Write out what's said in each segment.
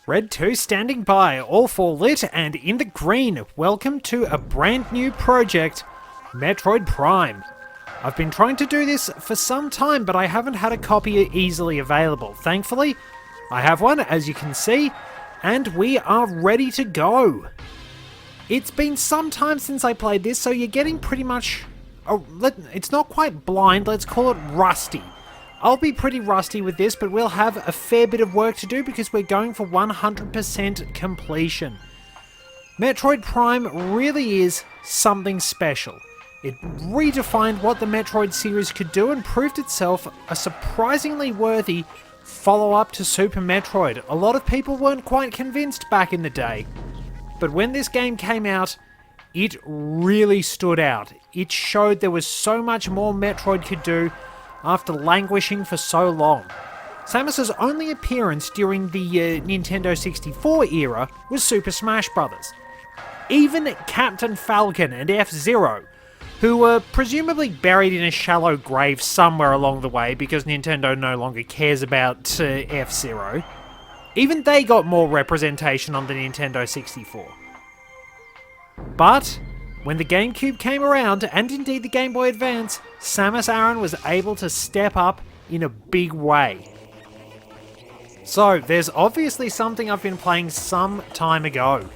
Red 2 standing by, all four lit and in the green. Welcome to a brand new project, Metroid Prime. I've been trying to do this for some time, but I haven't had a copy easily available. Thankfully, I have one, as you can see, and we are ready to go. It's been some time since I played this, so you're getting pretty much... it's not quite blind, let's call it rusty. I'll be pretty rusty with this, but we'll have a fair bit of work to do because we're going for 100% completion. Metroid Prime really is something special. It redefined what the Metroid series could do and proved itself a surprisingly worthy follow-up to Super Metroid. A lot of people weren't quite convinced back in the day, but when this game came out, it really stood out. It showed there was so much more Metroid could do after languishing for so long. Samus's only appearance during the Nintendo 64 era was Super Smash Bros. Even Captain Falcon and F-Zero, who were presumably buried in a shallow grave somewhere along the way because Nintendo no longer cares about F-Zero, even they got more representation on the Nintendo 64. But when the Gamecube came around, and indeed the Game Boy Advance, Samus Aran was able to step up in a big way. So, there's obviously something I've been playing some time ago.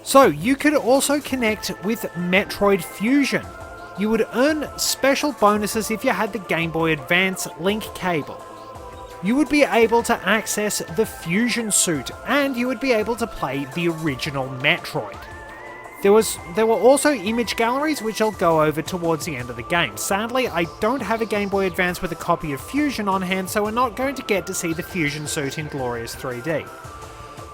So, you could also connect with Metroid Fusion. You would earn special bonuses if you had the Game Boy Advance link cable. You would be able to access the Fusion suit, and you would be able to play the original Metroid. There were also image galleries, which I'll go over towards the end of the game. Sadly, I don't have a Game Boy Advance with a copy of Fusion on hand, so we're not going to get to see the Fusion suit in glorious 3D.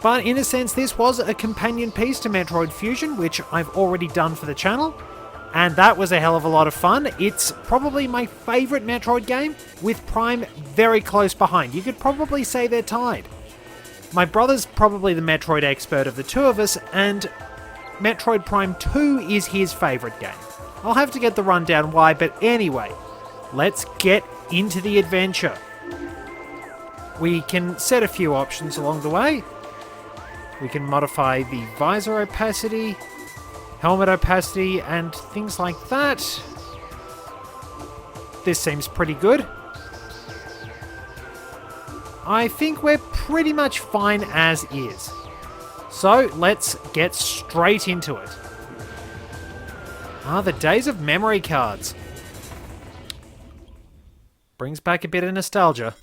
But in a sense, this was a companion piece to Metroid Fusion, which I've already done for the channel, and that was a hell of a lot of fun. It's probably my favourite Metroid game, with Prime very close behind. You could probably say they're tied. My brother's probably the Metroid expert of the two of us, and Metroid Prime 2 is his favourite game. I'll have to get the rundown why, but anyway, let's get into the adventure. We can set a few options along the way. We can modify the visor opacity, helmet opacity, and things like that. This seems pretty good. I think we're pretty much fine as is. So, let's get straight into it. The days of memory cards. Brings back a bit of nostalgia.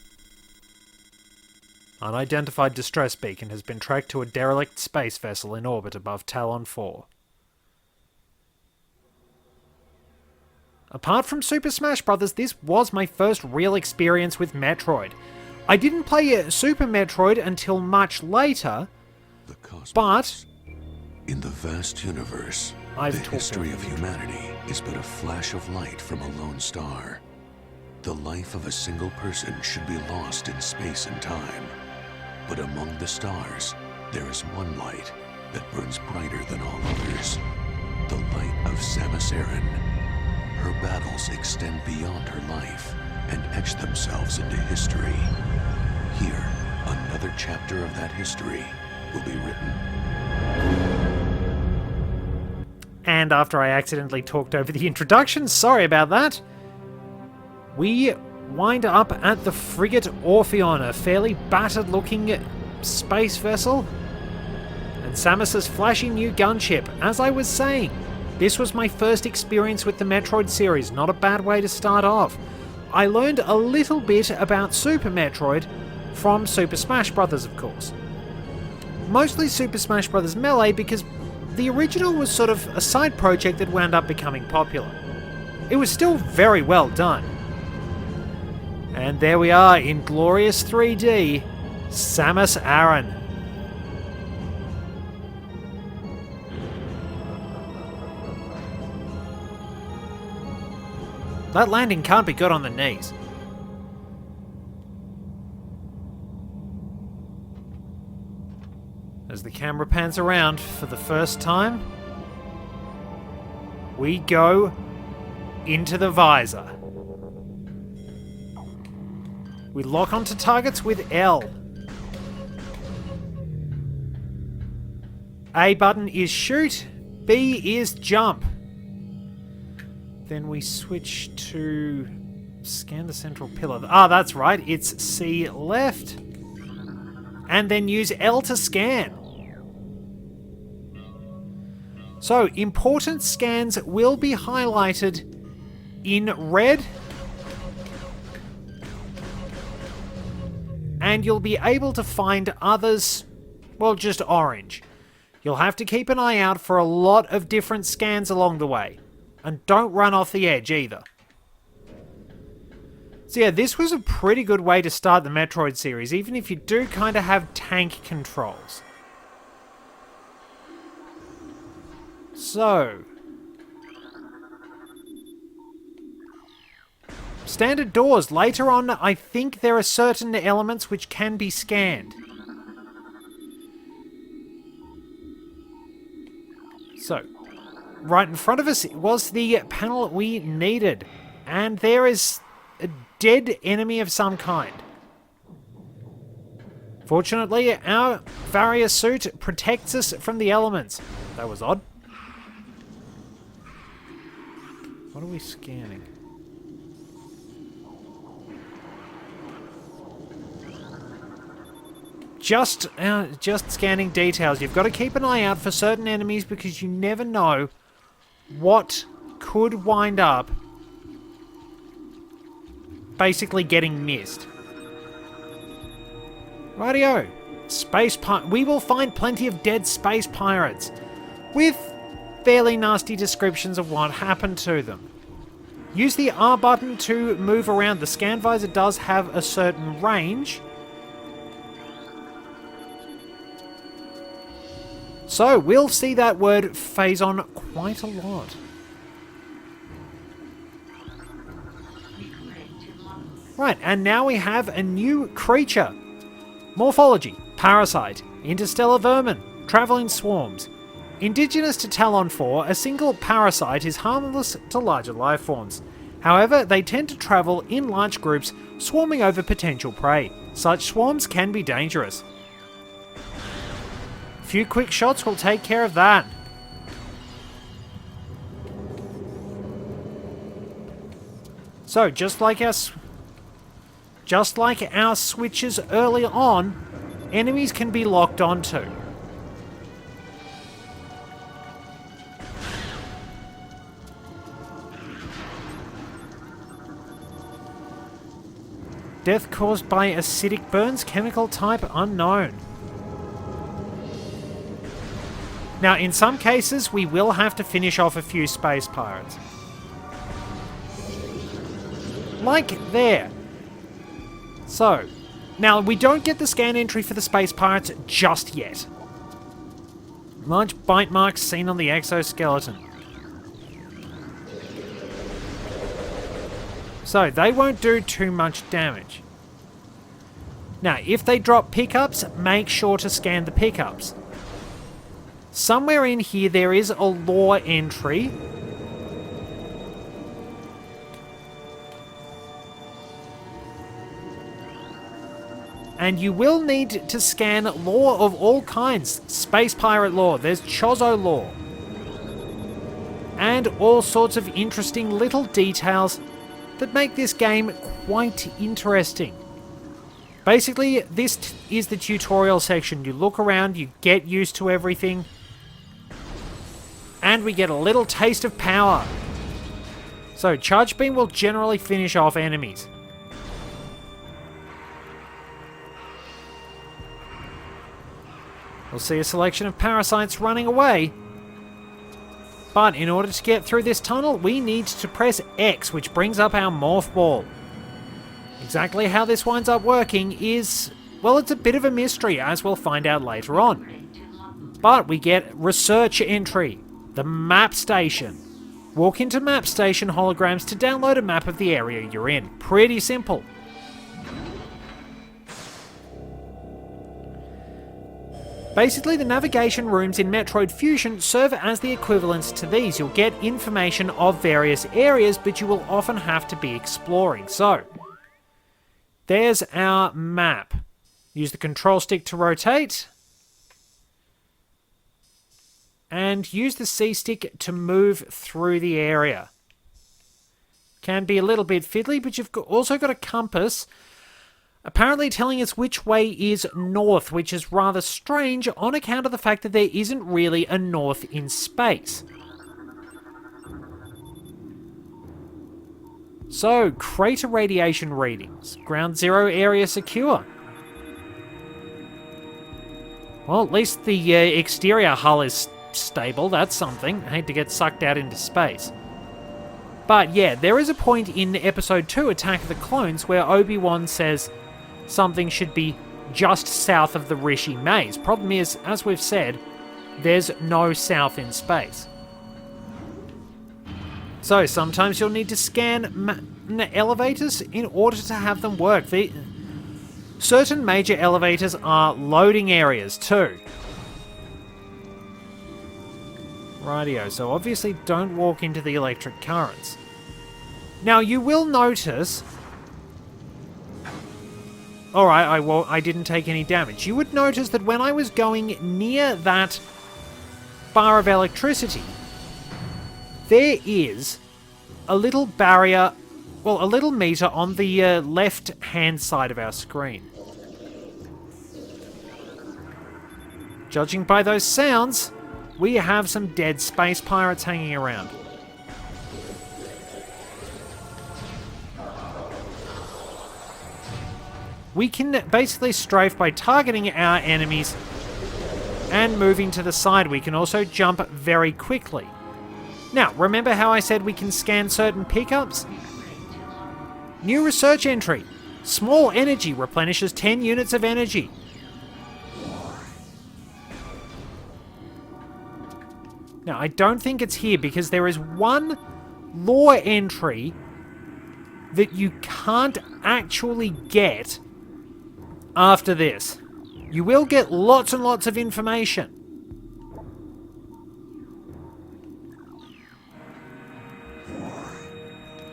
Unidentified distress beacon has been tracked to a derelict space vessel in orbit above Talon 4. Apart from Super Smash Bros., this was my first real experience with Metroid. I didn't play Super Metroid until much later, the cosmos. But in the vast universe, the history of humanity is but a flash of light from a lone star. The life of a single person should be lost in space and time. But among the stars, there is one light that burns brighter than all others. The light of Samus Aran. Her battles extend beyond her life and etch themselves into history. Here, another chapter of that history will be written. And after I accidentally talked over the introduction, sorry about that, we wind up at the Frigate Orpheon, a fairly battered looking space vessel, and Samus's flashy new gunship. As I was saying, this was my first experience with the Metroid series, not a bad way to start off. I learned a little bit about Super Metroid from Super Smash Bros., of course. Mostly Super Smash Bros. Melee, because the original was sort of a side project that wound up becoming popular. It was still very well done. And there we are in glorious 3D, Samus Aran. That landing can't be good on the knees. As the camera pans around for the first time, we go into the visor. We lock onto targets with L. A button is shoot, B is jump. Then we switch to scan the central pillar. Ah, that's right, it's C left. And then use L to scan. So, important scans will be highlighted in red. And you'll be able to find others, well, just orange. You'll have to keep an eye out for a lot of different scans along the way. And don't run off the edge either. So yeah, this was a pretty good way to start the Metroid series, even if you do kind of have tank controls. So, standard doors. Later on, I think there are certain elements which can be scanned. So, right in front of us was the panel we needed. And there is a dead enemy of some kind. Fortunately, our barrier suit protects us from the elements. That was odd. What are we scanning? Just scanning details. You've got to keep an eye out for certain enemies because you never know what could wind up basically getting missed. Rightio. We will find plenty of dead space pirates with fairly nasty descriptions of what happened to them. Use the R button to move around. The scan visor does have a certain range. So, we'll see that word phase on quite a lot. Right, and now we have a new creature. Morphology, parasite, interstellar vermin, travelling swarms. Indigenous to Talon 4, a single parasite is harmless to larger life forms. However, they tend to travel in large groups, swarming over potential prey. Such swarms can be dangerous. A few quick shots will take care of that. So, just like our switches early on, enemies can be locked onto. Death caused by acidic burns, chemical type unknown. Now, in some cases, we will have to finish off a few space pirates. Like there. So, now we don't get the scan entry for the space pirates just yet. Large bite marks seen on the exoskeleton. So, they won't do too much damage. Now, if they drop pickups, make sure to scan the pickups. Somewhere in here there is a lore entry. And you will need to scan lore of all kinds. Space pirate lore, there's Chozo lore. And all sorts of interesting little details that make this game quite interesting. Basically, this is the tutorial section. You look around, you get used to everything, and we get a little taste of power. So, Charge Beam will generally finish off enemies. We'll see a selection of parasites running away. But in order to get through this tunnel, we need to press X, which brings up our Morph Ball. Exactly how this winds up working is, well, it's a bit of a mystery, as we'll find out later on. But we get research entry, the map station. Walk into map station holograms to download a map of the area you're in. Pretty simple. Basically, the navigation rooms in Metroid Fusion serve as the equivalents to these. You'll get information of various areas, but you will often have to be exploring. So, there's our map. Use the control stick to rotate. and use the C-stick to move through the area. Can be a little bit fiddly, but you've also got a compass apparently telling us which way is north, which is rather strange on account of the fact that there isn't really a north in space. So, crater radiation readings. Ground zero area secure. Well, at least the exterior hull is stable. That's something. I hate to get sucked out into space. But yeah, there is a point in Episode 2, Attack of the Clones, where Obi-Wan says something should be just south of the Rishi Maze. Problem is, as we've said, there's no south in space. So sometimes you'll need to scan elevators in order to have them work. Certain major elevators are loading areas too. Rightio, so obviously don't walk into the electric currents. Now you will notice... Alright, I didn't take any damage. You would notice that when I was going near that bar of electricity, there is a little barrier, well, a little meter on the left-hand side of our screen. Judging by those sounds, we have some dead space pirates hanging around. We can basically strafe by targeting our enemies and moving to the side. We can also jump very quickly. Now, remember how I said we can scan certain pickups? New research entry. Small energy replenishes 10 units of energy. Now, I don't think it's here because there is one lore entry that you can't actually get after this. You will get lots and lots of information.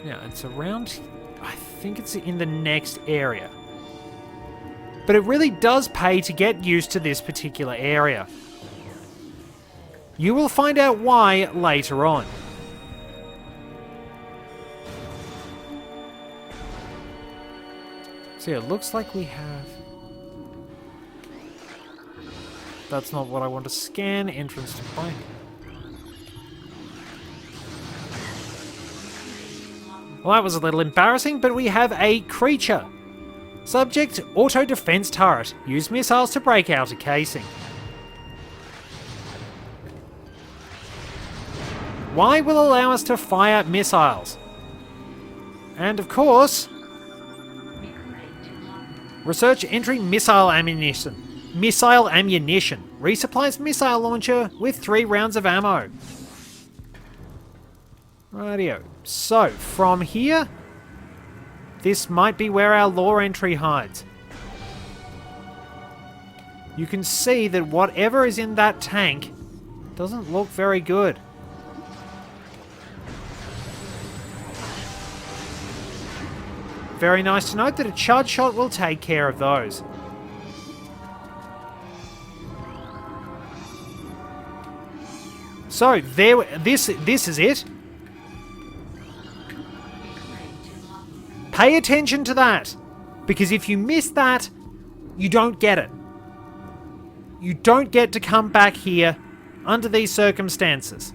Yeah, it's around... I think it's in the next area. But it really does pay to get used to this particular area. You will find out why later on. So yeah, it looks like we have... That's not what I want to scan. Entrance to bike. Well, that was a little embarrassing, but we have a creature. Subject, auto defense turret. Use missiles to break out a casing. Y will allow us to fire missiles. And of course, research entry missile ammunition. Missile ammunition. Resupplies missile launcher with 3 rounds of ammo. Rightio. So, from here, this might be where our lore entry hides. You can see that whatever is in that tank doesn't look very good. Very nice to note that a charge shot will take care of those. So, this is it. Pay attention to that, because if you miss that, you don't get it. You don't get to come back here under these circumstances.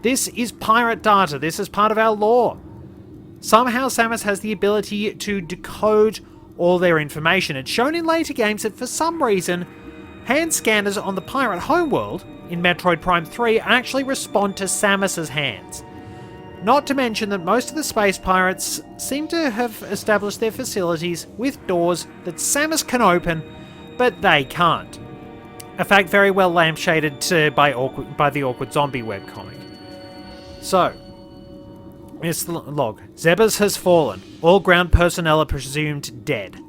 This is pirate data. This is part of our lore. Somehow Samus has the ability to decode all their information. It's shown in later games that for some reason, hand scanners on the pirate homeworld in Metroid Prime 3 actually respond to Samus's hands. Not to mention that most of the space pirates seem to have established their facilities with doors that Samus can open, but they can't. A fact very well lampshaded by the Awkward Zombie webcomic. So, it's the log. Zebes has fallen. All ground personnel are presumed dead.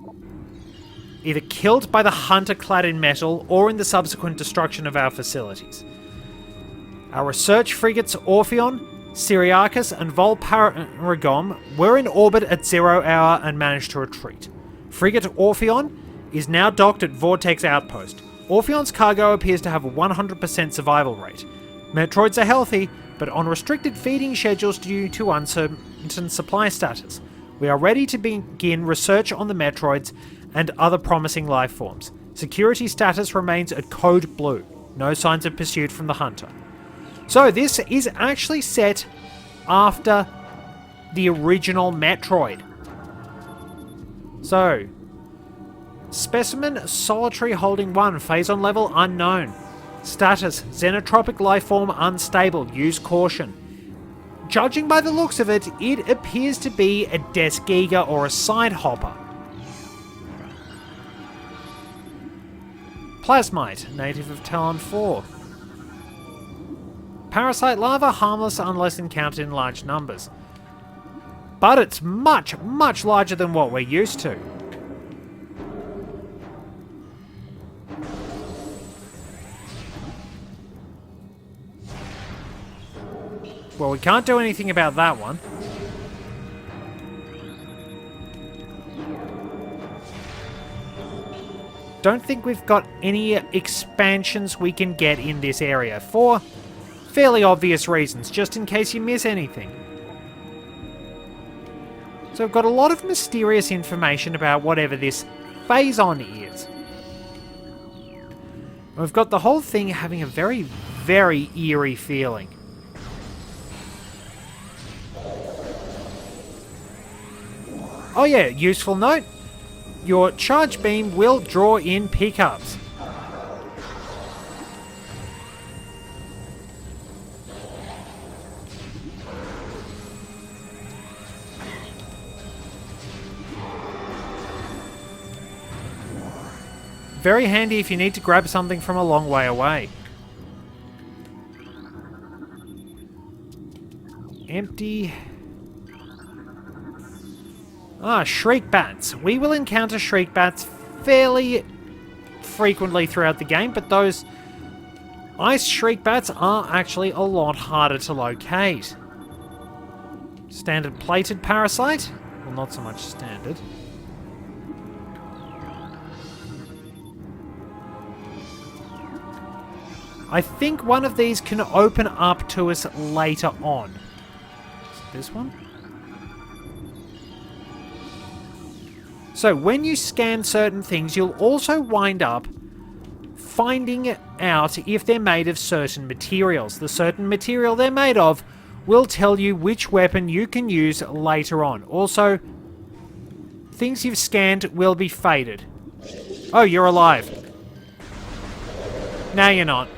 Either killed by the hunter clad in metal or in the subsequent destruction of our facilities. Our research frigates Orpheon, Syriacus and Volparagom were in orbit at 0 hour and managed to retreat. Frigate Orpheon is now docked at Vortex Outpost. Orpheon's cargo appears to have a 100% survival rate. Metroids are healthy, but on restricted feeding schedules due to uncertain supply status. We are ready to begin research on the Metroids and other promising life forms. Security status remains at Code Blue. No signs of pursuit from the Hunter. So this is actually set after the original Metroid. So, Specimen Solitary Holding 1, Phase on Level Unknown. Status, Xenotropic Lifeform Unstable, use caution. Judging by the looks of it, it appears to be a Death Giga or a Side Hopper. Plasmite, native of Talon 4. Parasite larva, harmless unless encountered in large numbers. But it's much, much larger than what we're used to. Well, we can't do anything about that one. Don't think we've got any expansions we can get in this area for fairly obvious reasons, just in case you miss anything. So we've got a lot of mysterious information about whatever this Phazon is. We've got the whole thing having a very, very eerie feeling. Oh yeah, useful note. Your charge beam will draw in pickups. Very handy if you need to grab something from a long way away. Empty. Shriek bats. We will encounter shriek bats fairly frequently throughout the game, but those ice shriek bats are actually a lot harder to locate. Standard plated parasite? Well, not so much standard. I think one of these can open up to us later on. Is it this one? So when you scan certain things, you'll also wind up finding out if they're made of certain materials. The certain material they're made of will tell you which weapon you can use later on. Also, things you've scanned will be faded. Oh, you're alive. No, you're not.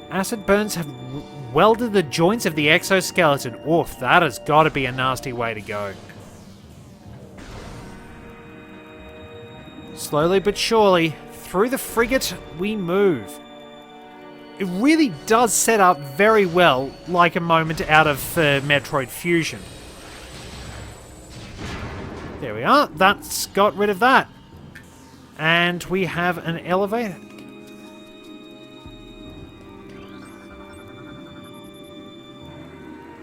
Acid burns have welded the joints of the exoskeleton. Oof, that has got to be a nasty way to go. Slowly but surely, through the frigate we move. It really does set up very well, like a moment out of Metroid Fusion. There we are, that's got rid of that. And we have an elevator.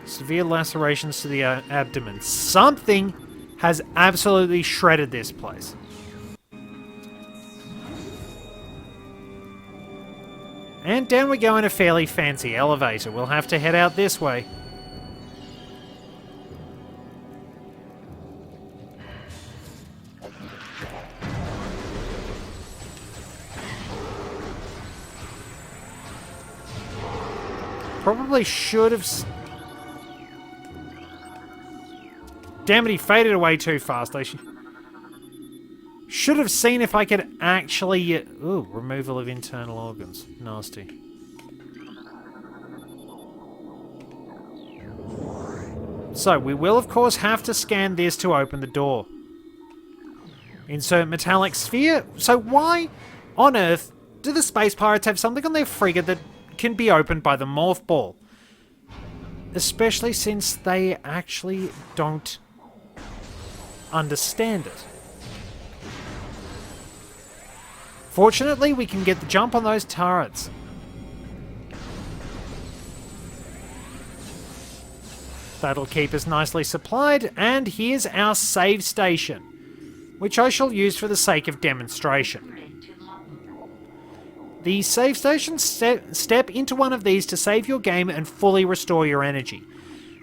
Severe lacerations to the abdomen. Something has absolutely shredded this place. And down we go in a fairly fancy elevator. We'll have to head out this way. Probably should have... Damn it, he faded away too fast. I should have seen if I could actually... Ooh, removal of internal organs. Nasty. So, we will of course have to scan this to open the door. Insert metallic sphere. So why on earth do the space pirates have something on their frigate that can be opened by the morph ball? Especially since they actually don't understand it. Fortunately, we can get the jump on those turrets. That'll keep us nicely supplied, and here's our save station, which I shall use for the sake of demonstration. The save stations step into one of these to save your game and fully restore your energy.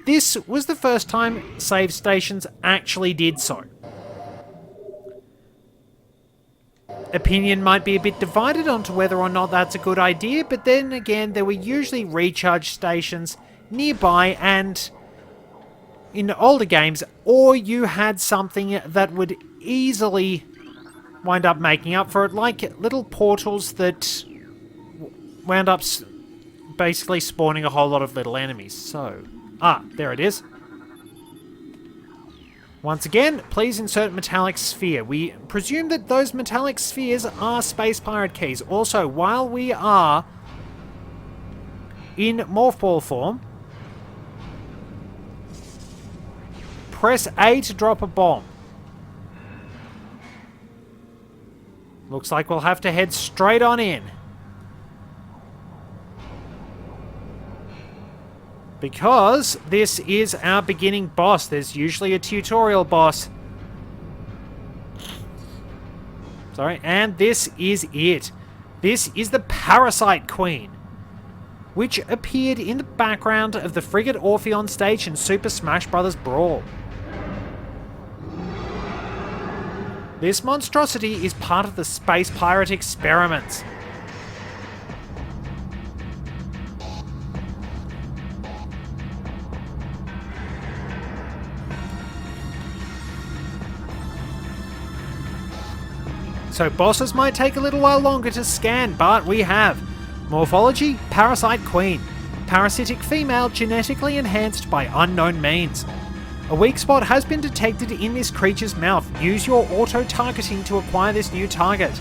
This was the first time save stations actually did so. Opinion might be a bit divided onto whether or not that's a good idea, but then again, there were usually recharge stations nearby and in older games, or you had something that would easily wind up making up for it, like little portals that wound up basically spawning a whole lot of little enemies. So, there it is. Once again, please insert metallic sphere. We presume that those metallic spheres are space pirate keys. Also, while we are in morph ball form, press A to drop a bomb. Looks like we'll have to head straight on in. Because this is our beginning boss. There's usually a tutorial boss. Sorry, and this is it. This is the Parasite Queen, which appeared in the background of the Frigate Orpheon stage in Super Smash Bros. Brawl. This monstrosity is part of the Space Pirate experiments. So bosses might take a little while longer to scan, but we have Morphology, Parasite Queen. Parasitic female genetically enhanced by unknown means. A weak spot has been detected in this creature's mouth. Use your auto-targeting to acquire this new target.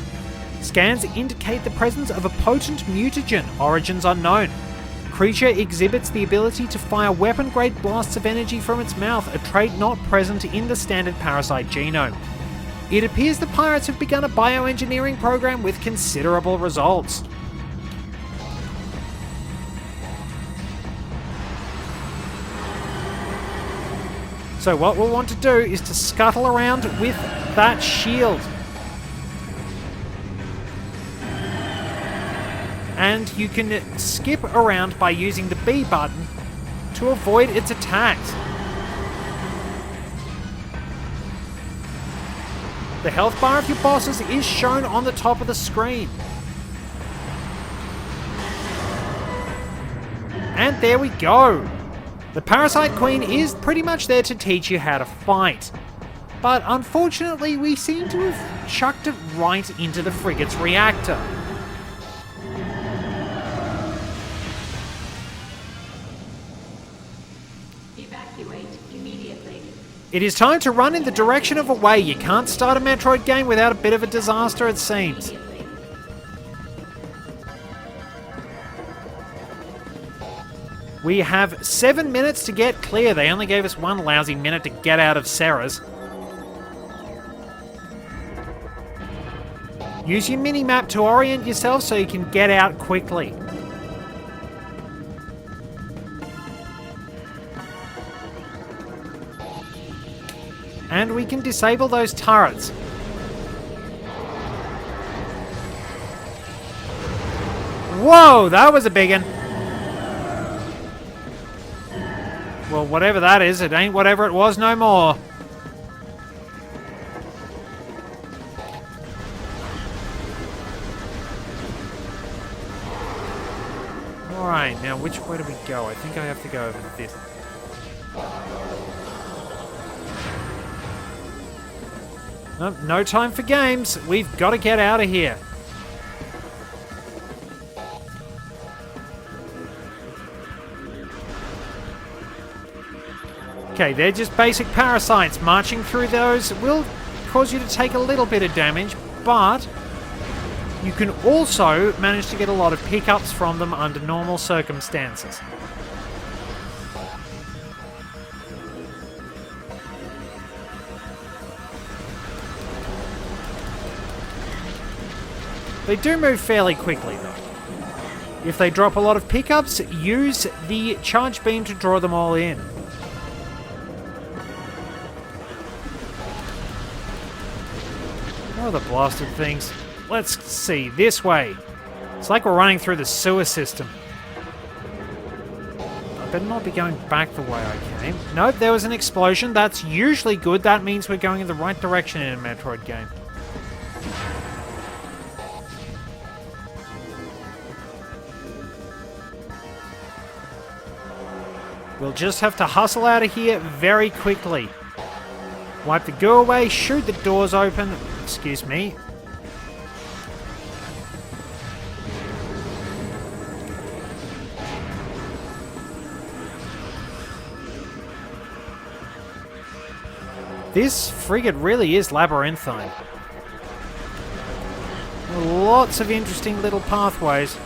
Scans indicate the presence of a potent mutagen, origins unknown. Creature exhibits the ability to fire weapon-grade blasts of energy from its mouth, a trait not present in the standard parasite genome. It appears the pirates have begun a bioengineering program with considerable results. So what we'll want to do is to scuttle around with that shield. And you can skip around by using the B button to avoid its attacks. The health bar of your bosses is shown on the top of the screen. And there we go. The Parasite Queen is pretty much there to teach you how to fight. But unfortunately, we seem to have chucked it right into the frigate's reactor. Evacuate immediately. It is time to run in the direction of away. You can't start a Metroid game without a bit of a disaster, it seems. We have 7 minutes to get clear. They only gave us 1 lousy minute to get out of Sarah's. Use your mini-map to orient yourself so you can get out quickly. And we can disable those turrets. Whoa, that was a big one. Well, whatever that is, it ain't whatever it was no more. Alright, now which way do we go? I think I have to go over this. Nope, no time for games. We've got to get out of here. Okay, they're just basic parasites. Marching through those will cause you to take a little bit of damage, but you can also manage to get a lot of pickups from them under normal circumstances. They do move fairly quickly though. If they drop a lot of pickups, use the charge beam to draw them all in. Oh, the blasted things. Let's see, this way. It's like we're running through the sewer system. I better not be going back the way I came. Nope, there was an explosion. That's usually good. That means we're going in the right direction in a Metroid game. We'll just have to hustle out of here very quickly. Wipe the goo away, shoot the doors open. Excuse me. This frigate really is labyrinthine. Lots of interesting little pathways.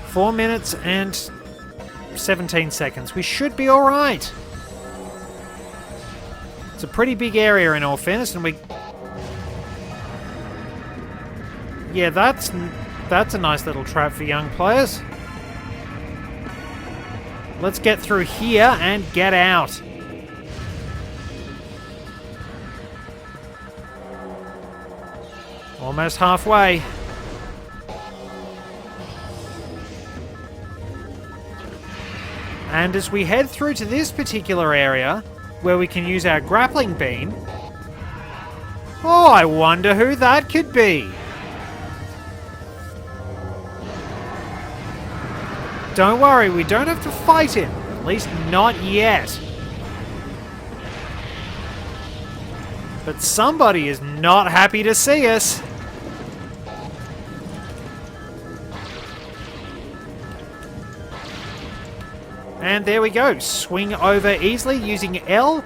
Four minutes and 17 seconds. We should be alright. It's a pretty big area in all fairness, and we... Yeah, that's a nice little trap for young players. Let's get through here and get out. Almost halfway. And as we head through to this particular area, where we can use our grappling beam... Oh, I wonder who that could be. Don't worry, we don't have to fight him. At least not yet. But somebody is not happy to see us. And there we go. Swing over easily using L.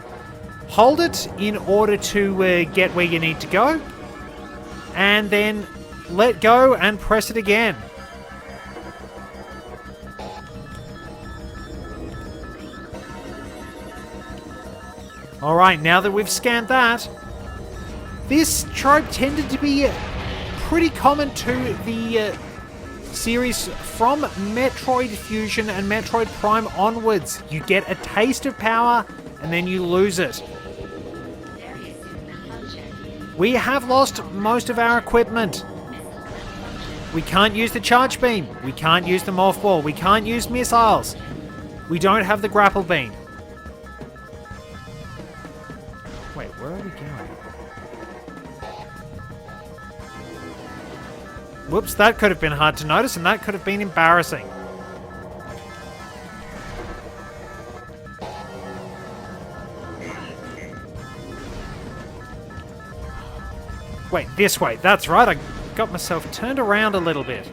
Hold it in order to get where you need to go. And then let go and press it again. Alright, now that we've scanned that, this trope tended to be pretty common to the series from Metroid Fusion and Metroid Prime onwards. You get a taste of power and then you lose it. We have lost most of our equipment. We can't use the charge beam. We can't use the morph ball. We can't use missiles. We don't have the grapple beam. Wait, where are we going? Whoops, that could have been hard to notice, and that could have been embarrassing. Wait, this way. That's right, I got myself turned around a little bit.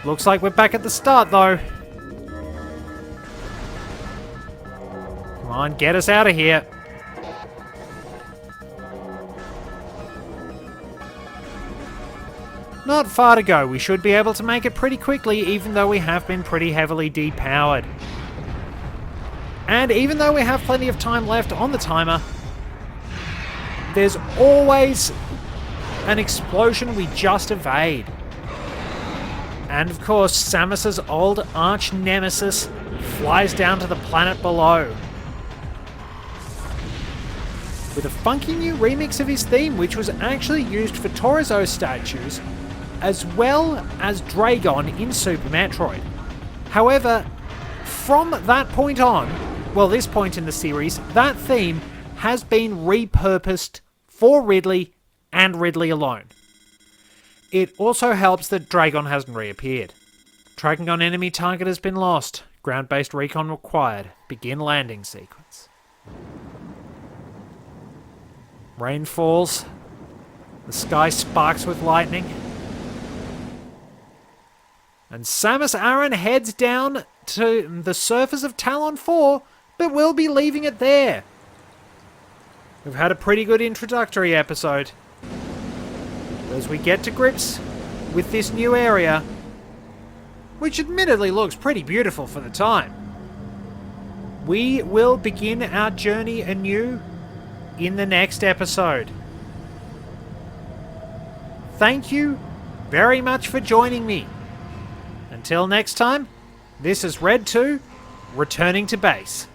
Looks like we're back at the start, though. Come on, get us out of here. Not far to go. We should be able to make it pretty quickly, even though we have been pretty heavily depowered. And even though we have plenty of time left on the timer, there's always an explosion we just evade. And of course, Samus's old arch nemesis flies down to the planet below. With a funky new remix of his theme, which was actually used for Torizo statues, as well as Dragon in Super Metroid. However, from that point on, well, this point in the series, that theme has been repurposed for Ridley and Ridley alone. It also helps that Dragon hasn't reappeared. Tracking on enemy target has been lost. Ground-based recon required. Begin landing sequence. Rain falls. The sky sparks with lightning. And Samus Aran heads down to the surface of Talon 4, but we'll be leaving it there. We've had a pretty good introductory episode. As we get to grips with this new area, which admittedly looks pretty beautiful for the time, we will begin our journey anew in the next episode. Thank you very much for joining me. Until next time, this is Red 2, returning to base.